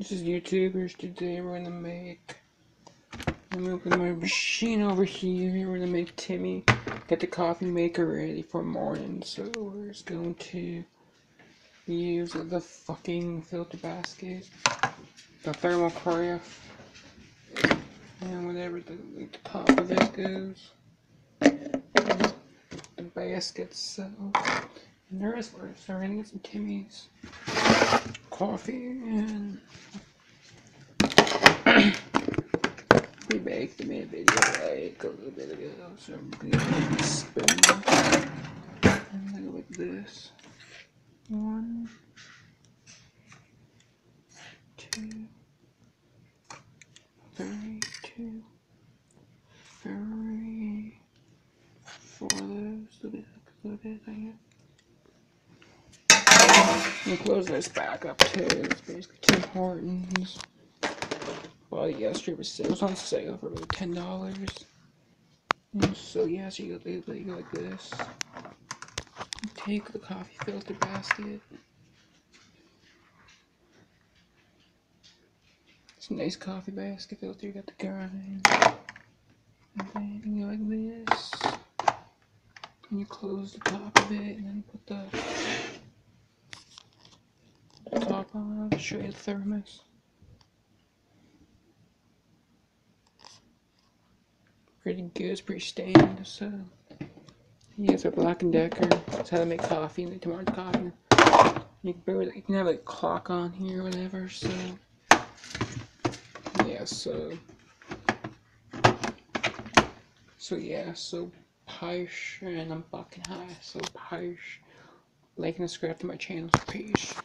This is YouTubers. Today we're gonna make. I'm gonna open my machine over here. We're gonna make Timmy get the coffee maker ready for morning. So we're just going to use the fucking filter basket, the thermal carafe, and whatever the top of it goes. The basket. So and the rest we're starting to get some Timmy's coffee and. We baked made a video like a little bit ago, so I'm gonna use a spoon and go like this. 1, 2, 3, 2, 3, 4 of those, a little bit, I guess. And close this back up too. It's basically Tim Hortons. Well, yesterday it was on sale for about $10. And so yeah, so you go like this. You take the coffee filter basket. It's a nice coffee basket filter. You got the grind. And then you go like this. And you close the top of it, and then you put the top on. I'll show you the thermos. Pretty good. It's pretty stained. So yeah, it's a Black and Decker. That's how to make coffee. And tomorrow's coffee. You can have a clock on here or whatever. So yeah, so yeah, so Paish, and I'm fucking high. So Paish, like and subscribe to my channel. Peace.